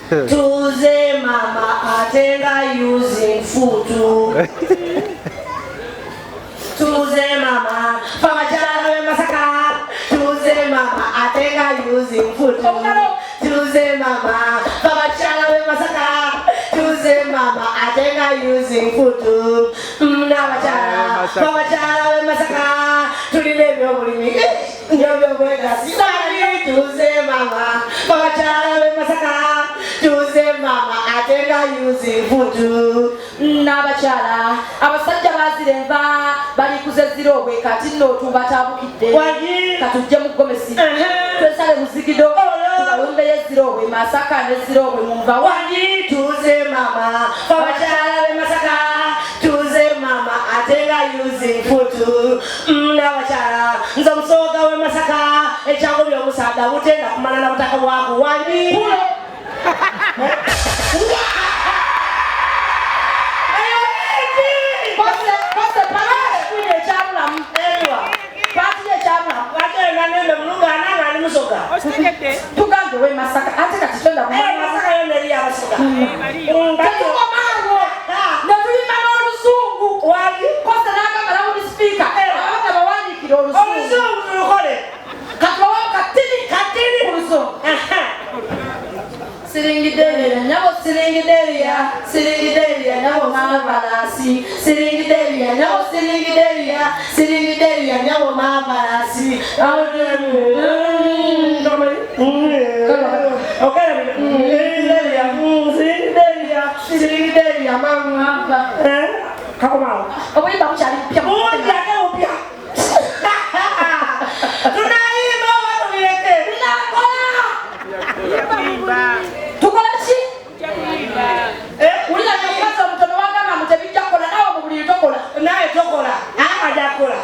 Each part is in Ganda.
Tuze mama atenga using food. Tuze mama famachara masaka. Tuze mama atenga using food. Tuze mama famachara masaka. Tuze mama atenga using food. Famachara masaka. Tulile myobulimi. Nyobyokwega sitani. Tuze mama famachara masaka. Tuze mama atenga using food. Nabachala abasajja bazirenva bali kuzezirobwe kati no tubatabukidde katujje mu gomesi twesale muzigido tubalumbe yezirobwe masaka nezirobwe mumva wangi. Tuze mama abachala be masaka. Tuze mama atenga using food. Nabachala nzo musoga we masaka ekyango byomusada butenda kumala na butaka bwako wangi. Tugambe we masaka ate kati twenda ku masaka yone ya masaka tatuko mango na tulima n'oluzungu wali kosa n'agamba laudi speaker abana bawandikira oluzungu tulukole katwawo katini oluzungu siringideria nyabo siringideria nyabo mabalasi siringideria nyabo siringideria nyabo mabalasi siringideria mama kakoma obuimba buchali pya upya tunaimba watu vileke tukolachi ulila nyakaza mtono wanga mutebija kola nawo mubuli tokola naye tokola ajakola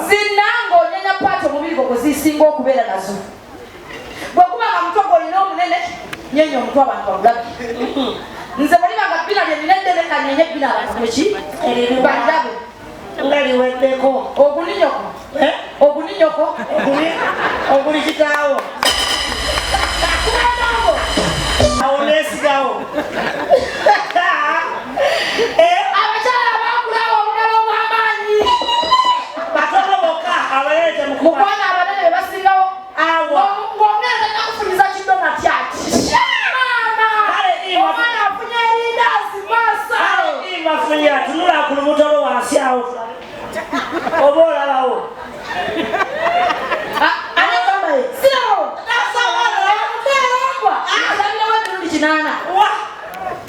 zinango nyanya pato mubili ko zisinga okubeera nazo bwekuba nga mutoko lino munene nyenyo mutwa abantu babulabi nze mulibanga bina lyenenedere kanyenye bina abantu meki bandabe ngali weddeko oguninyoko oguli kitaawo aonesigawo abakyala bakulawo omulala omwamaanyi batono bokka abalete mukwana abanene bebasingawo ng'omwezi nakufunyiza kidona tyaki omwana afunye erindazi masa bafunya tunula ku lubutolo wansi awo oba olabawo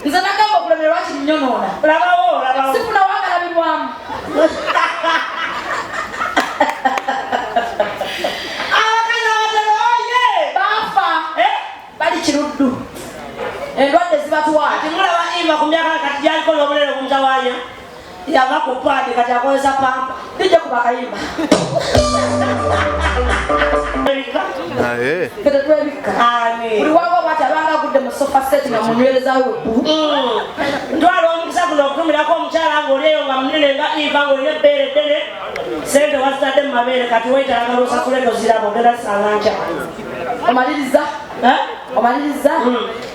nze nagamba okulemerwa kinnyonoona sifuna wangalabirwamu baafa bali kiruddu endwadde zibatwala timulaba ima ku myaka kati gyalikola obulere ku mutawaanya yava ku paadi kati akozesa pampa dijja kuba kayimba tetwebikka buli wanga bwati abanga agudde mu sofa set nga munywerezawo ntwala omukisa guno okutumirako omukyala ng'olieyo nga munene nga iva ng'olina ebbeere ddene sente wazitadde mu mabeere kati weetalagala osasule toziraba ogenda zisanga nkya omaliriza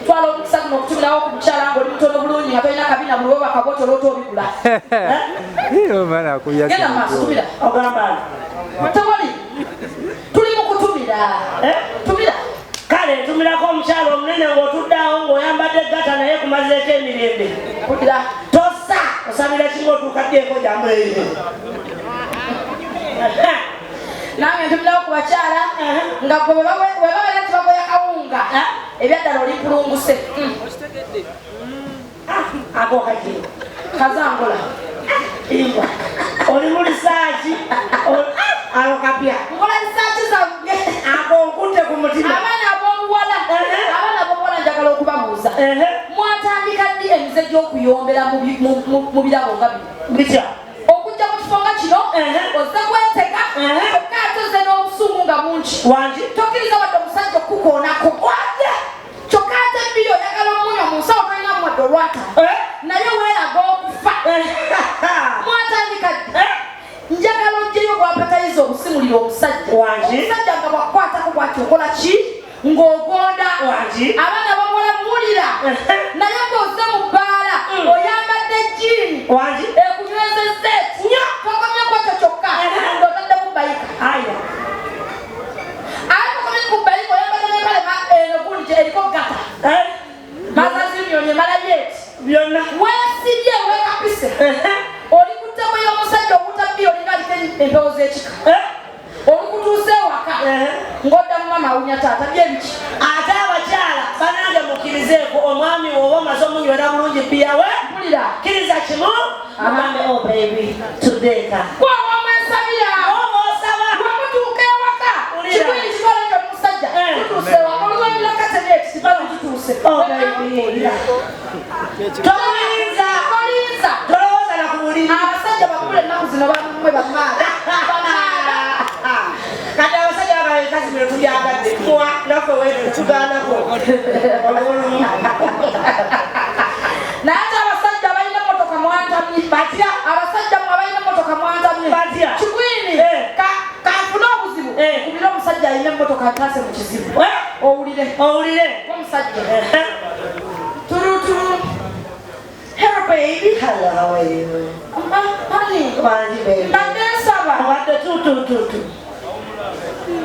twala omukisa guno okutumirawo ku mukyala ng'oli mutono bulungi nga tolina kabina buli woba kabotolo otobigula genda maaso tumira ogamba tewali tuli mu kutumira tumira kale tumirako omukyala omunene ng'otuddeawo ng'oyambadde eggata naye kumazeeko emirembe kugira tossa osabira kinga otuukaddeeko jambuleire nange ntumirawo ku bakyala nga gwe webabera nti bagoya kawunga ebyaddala oli mpulunguse ako kaki kazangola imbwa oli mu lisaaki ako kapya nkola lisaaki zange ako nkutte ku mutima abaana ab'obuwala njagala okubabuuza mwatandika ddi emize gy'okuyombera mu birabo nga bitya okujja mu kifo nga kino ozze kwetega kyokka ate ozze n'obusungu nga bungi tokkiriza wadde omusajja okukukoonako kyokka ate bbiri oyagala omunya mu nsawo tolina muwadde olwata naye weeraga okufa mwatandika ddi njagala ojjeyo gwapatayiza obusimulira omusajja nga bwakwatako bwati okola ki ng'ogonda abaana bamuwala mpulira naye ng'ozze mu bbaala oyambadde jjiini ekunywezezza eki tokomyeko ekyo kyokka ng'otadde mu bayika ate tokomye ku bayika oyambadde n'empale eno gundi eriko gata mazazimyoni emalayo eti byonna weesibye weekapise oli ku ttebo y'omusajja obutabbi olinga aliko empewo z'ekika olukutuusa ewaka ng'oddamu mama awunya taata byebiki ate abakyala banange mukkirizeeko omwami oba omaze omunywera bulungi bbiyawe mpulira kkiriza kimu agambe oh baby tudeeka gwoba omwesabira oba osaba bwemutuuka ewaka kibwiri kibala kyo musajja tutuuse ewaka oluwanyira kateneeti kibala kituuse tolinza tolowooza na ku buliri abasajja bakula ennaku zino bamwe bamaala kati abasajja bagabekazi bino tulyagadde mwa naffe wetu tugaanako naye ate abasajja balina motoka mwantamye batya abasajja mwe balina motoka mwantamye batya kigwini kanfune obuzibu kubira omusajja alina emotoka ntaase mu kizibu owulire omusajja turuturu hello baby hello how are you honey mbadde nsaba obadde tutututu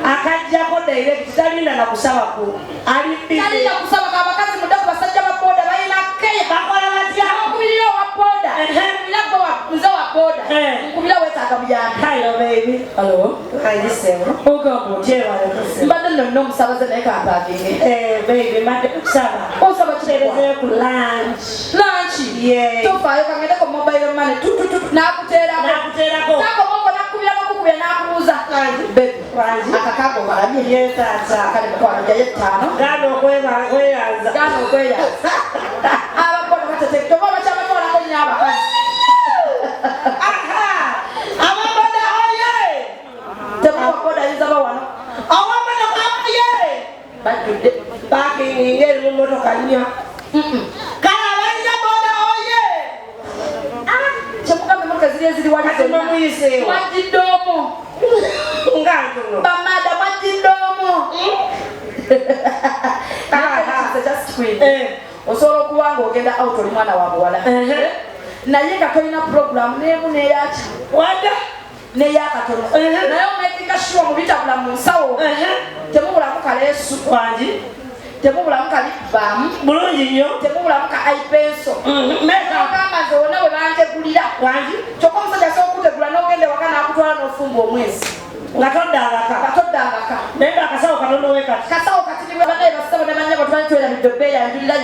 akajjako direct talina na kusaba ku ali talina kusaba kabakazi mudde ku basajja ba boda balina keya bakola batya okubirira owa boda nkubira gwe nze wa boda nkubira weetaaga buyambi hello baby hello ayisemu ogamba otyewalekose mbadde nonna omusabaze naye kampakinge baby mbadde kusaba osaba kiterezeyo ku lunch tofaayo kangendeko mobile money nakuteerako takomoko nakubirako kukubya nakubuuza akakago kalabye kalemukwanajayo ettaano gana okweyanza abakola batetekto oba bakyabatwalako nnyo abakazi ababoda oye temubakoda ayinza bawano awamotoka oye bajjudde pakingi ngeri mu motoka nnyo kale abayinza boda oye kyemugambe emotoka ziri eziri wali muyiseewo mwajjidde omu nga ntono bamada mwajjidde omu osobola okuba nga ogenda out oli mwana wa buwala naye nga tolina puroguramu neemu neyaki wada neyakatono naye omekinga shuwa mubitabula mu nsawo temubulamu kaleesu wangi temubulamu kalibbamu bulungi nnyo temubulamu ka aipenso ogamba nze wonna we bantegulira wangi kyokka omusajja asobola okutegula n'ogenda ewaka n'akutwala n'ofumba omwezi nga toddangaka naye nga akasawo katono wekati kasawo katiribwa banaye basabo ne banyabo tubali tweramidde bbeeya njulira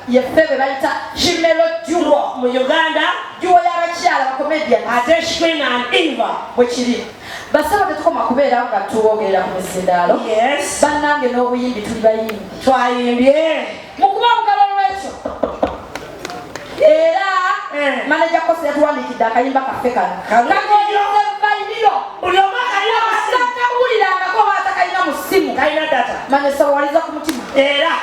yeffe be bayita kimelo juwo mu uganda juwo y'abakyala bakomedian ate Queen and Eva bwe kiri basabo tetukoma kubeerawo nga tuwogerera ku mizindaalo bannange n'obuyimbi tuli bayimbi twayimbye mukuba olugalo olwekyo era manaja kose yatuwandiikidde akayimba kaffe kano kagoyoze bayiriro buli omu akalina takawulirangako baatakayina mu ssimu kalina data manesawaliza ku mutima era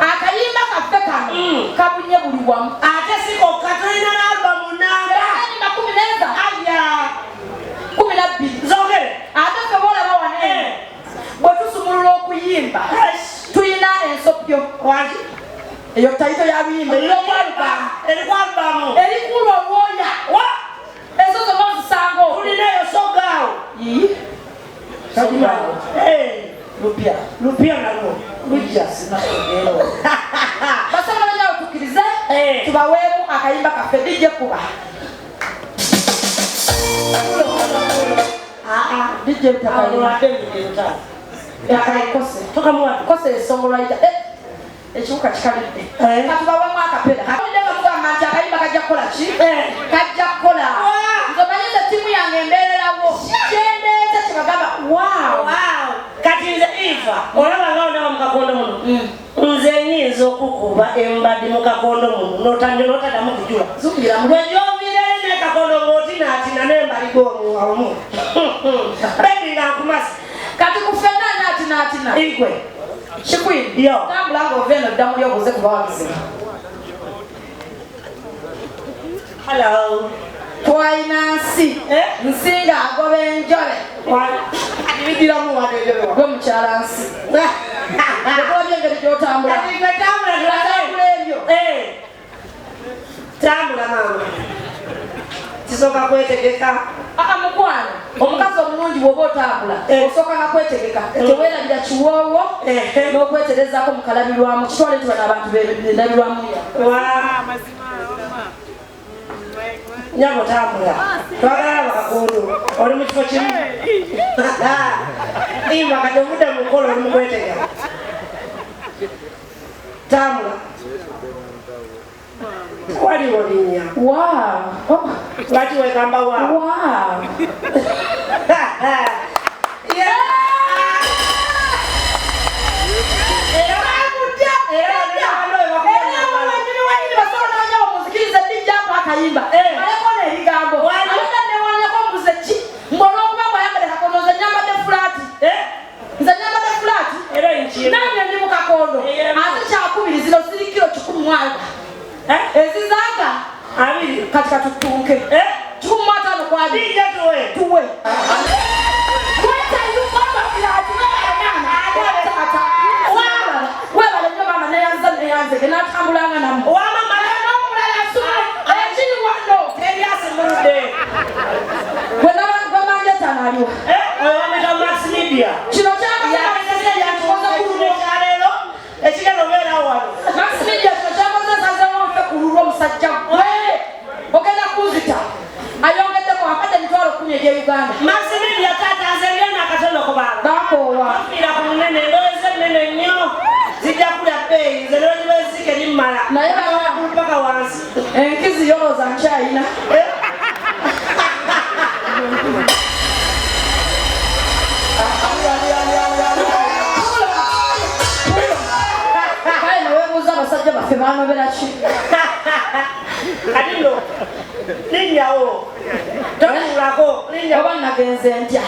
akayimba kaffe kano kabunye buli wamu ate sikokka tulina n'albamu namba anyimba 10 aya 12 zogere ate ffe boolaba wane bwe tusumulula okuyimba tulina ensopyo wangi eyo tayito ya luyimba eriku albamu erikulu olwoya ezo zonna ozisanga tulina eyo sogaawo lupya nalwo lujja basaba banyawo tukkirize tubaweemu akayimba kaffe dijje kuba dijje kose esongolwaita ekiwuka kikalidde katubawamu akapera katuddenga nti akayimba kajja kukola ki kajja kukola nze omanyize ttiimu yange embeererawo kyendeeta kyebagamba kati nze Eva olaba nga onaba mukakondo muno nze nyinza okukuba embadde mukakondo muno notaddamu kujula lwejoviireyo nekakondo ng'otinaatina nembaligo omuwamu bebi nga nkumasa kati kufenna naatinaatina igwe kikwini tambula ng'ova eno ddamu lyobuuze kuba wabizibu hello twalina nsi nsinga agoba enjole bidiramu gwe mukyala nsi etulabye engeri gyotambula Tambula mama. Tisoka kwetegeka. Mukwana. Omukazi omulungi bw'oba otambula. Osooka na kwetegeka. Teweerabira kiwoowo n'okweterezaako mu kalabirwamu. Kitwale nti bano abantu beerabirwamu. Nyabo tambula. Twagala bakakundu. Oli mu kifo kimu. Imba kati obudde mu nkola oli mu kwetegeka. Tambula. Wali wolinya. Wow. Lati wekamba wa. Wow. Kayimba aleko n'ebigambo aleka newanyako mbuze ki mbona okuba mwayambale kakondo nze nyambadde fulaati nze nyambadde fulaati nange ndi mu kakondo ate kyakubiri zino ziri kilo 10 ezizaaga abiri kati katutunke 15 kwadi tuwe webale nyo mama neyanze genatambulanga namu Kino Max Media kino kyakoze nfe kululwa omusajja gwe ogenda kuzita ayongeddeko akadde emitwalo 10 egy'Uganda. Max Media taata azengena akatono ku bantu bakoowa bafiira ku munene ndowooza ennene nnyo zijja kulya bbeeyi nze lwezike limmala naye mpaka wansi enkizi yolooza nkyayina abasajja baffe baanobera ki kati nno linnyawo totuulako oba nagenze ntya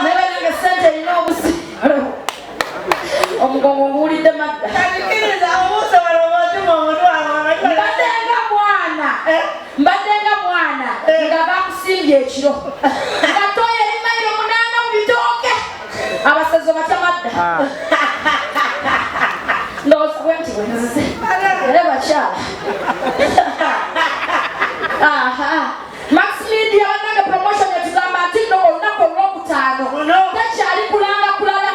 naye nange sente erina obusialo omugongo nguwulidde madda kakikiriza omusobola omutima omutwala mbadde nga mwana nga bakusimbye ekiro nga toyo eri mayiro 8 mu bitooke abasazo batya madda ndowooza bwenti bwenzize era bakyala Max Media bannange promotion yatugamba nti nno olunaku olwokutaano tekyali kulanga kulala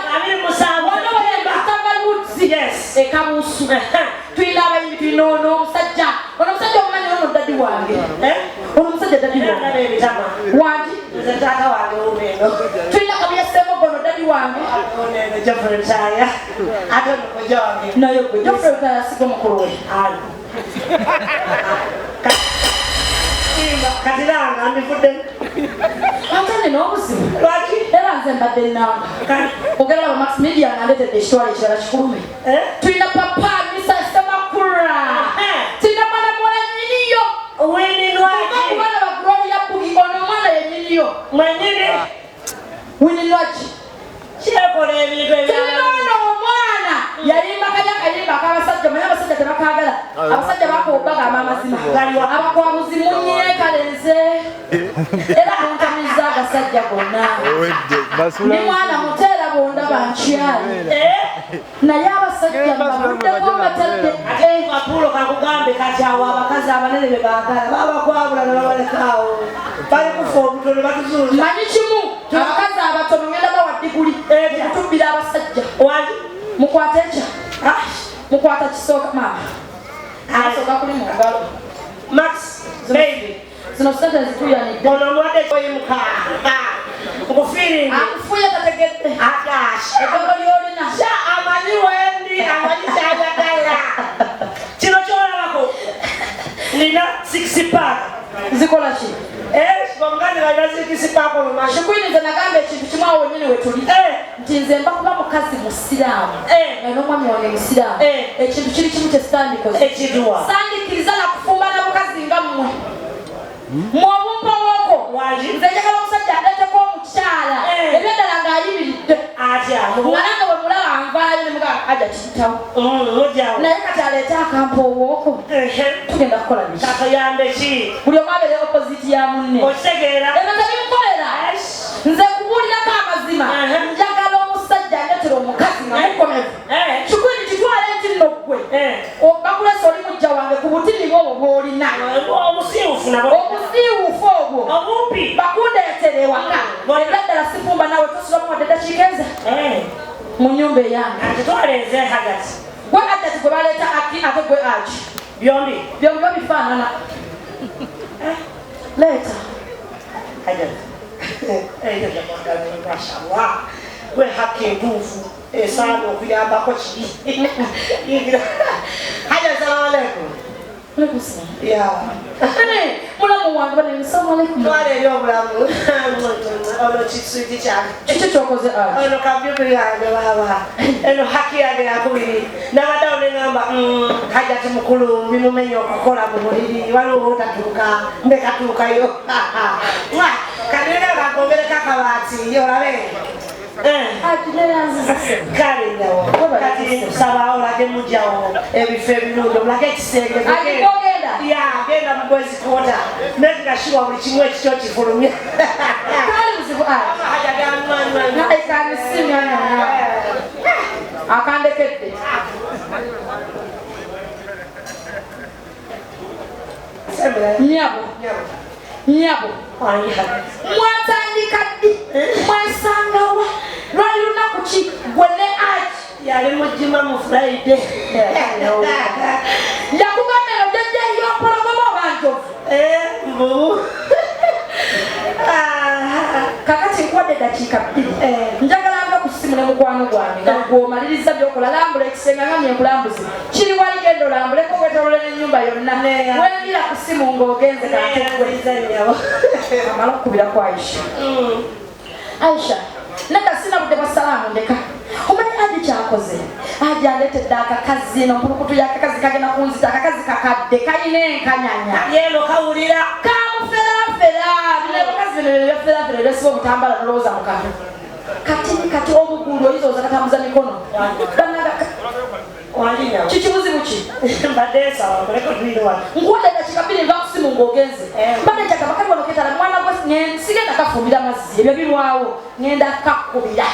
ekabuusu tulina abayimbi tulina ono omusajja omumanyi ono dadi wange ono omusajja dadi wange tulina kabyesemogo ono dadi wange naye gwe Geoffrey Rutaya sigo mukulu we katiranga ndivudde ate nina obuzibu era nze mbadde nnanga ogera laba Max Media nandetedde ekitwalo ekirala kikulume tulina papa Misa Semakura tulina mwana muwala nnyiniyo kubana ba Gloria Bugi ono omwana yennyiniyo Winilwaki kyekola ebintu tulina ono omwana yalimba kayimba ak'abasajja manye abasajja tebakaagala abasajja bakobagamba amazima abakwabuzi munyekalenze era kuntamiza agasajja gonna ndi mwana muteera bondaba nkyali naye abasajja mbabuddeko mbatadde apulo kakugambe kati awo abakazi abanene be baagala babakwabula ne babalekaawo bali kufa obutono batuzuuza manyi kimu abakazi abatono ngenda bawa diguli kutubbira abasajja mukwata ekya mukwata kisooka mama asooka kuli mu ngalo Max baby zino sente zituyanidde ono omwadde koyimuka nkufiiringi akufuye tategedde eddongo lyolina amanyi wendi amanyi kyayagala kino kyolabako nina 6 pack zikola ki omugandi balina 6 pack olumanyi kikwini nze nagamba ekintu kimu awo wenyini wetuli nti nze mba kuba mukazi musiraamu nga n'omwami wange musiraamu ekintu kiri kimu kyesitandikoze ekituwa sandikiriza nakufumba na bukazi nga mmwe mwobumpa woko nze njagala omusajja adeeteko omukyala ebyeddala ng'ayimiridde nga nange bwe mulaba nvaalayo ne mugaa aja kiyitawo naye kati aleete akampa owooko tugenda kukola biki kakayambe ki buli omu abeere opposite ya munne okitegeera ebyo tebinkolera nze kubuulirako amazima njagala omusajja ndetera omukazi nga mukomevu kikwini kitwale nti nno ggwe bakulesa oli mujja wange ku butini bwobwo bw'olina obusiiwufu nabo obusiiwufu obwo obumpi bakundeetere ewaka era ddala sifumba nawe tosulamu wadde eddakiika eza mu nnyumba eyange ati twaleze hagati gwe Hajjati gwe baleeta ate gwe Haji byombi babifaanana leeta Hajjati mashallah gwe hakka entuufu esaana okuyambako kibi Hajjati salamu alaikum mulamu wange bane salamu alaikum twala eri obulamu ono kiswiti kyange kiki kyokoze Haji ono kabyukuli yange baba eno haki yange yakubiri nabaddawo neŋamba Hajjati mukulu bimumenya okukola mu buliri waliwo otatuuka mbekatuukayo kanira bagobereko akabaati olabe kale nyawo kati nsaba olage mujjawo ebifo ebirungi olage ekisenge genda mu gwezi kwota negashiwa buli kimu ekikyo kifulumya akandekedde nyabo mwatandika ddi mwesangawa lwali lunaku ki gwe ne Haji yali mujima mu Friday yakugambira ojjajja ey'opologoma oba njovu kakati nkuwadde eddakiika bbiri njagalanga ku ssimu ne mukwano gwange nga gwomaliriza byokola lambula ekisenge ngamye nkulambuzi kiri wali genda olambuleko wetolole n'ennyumba yonna wengira ku ssimu ng'ogenze amala okukubira ku Aisha nedda sina budde bwa salaamu ndeka omanyi Haji kyakoze Haji aleetedde akakazi nompulukutu y'akakazi kagenda kunzita akakazi kakadde kalina enkanyanya yeeno kawulira kamuferafera bino bakazi bino byaferafera byasiba obutambala nolowooza mukano kati omugulu oyinza katambuza mikono kikibuzibu ki nkuwadde eddakiika bbiri nva ku simu ng'ogenze mbadde njagala bakali wano ketala mwana gwe sigenda kafumbira mazzi ebyo birwawo ngenda kakkubira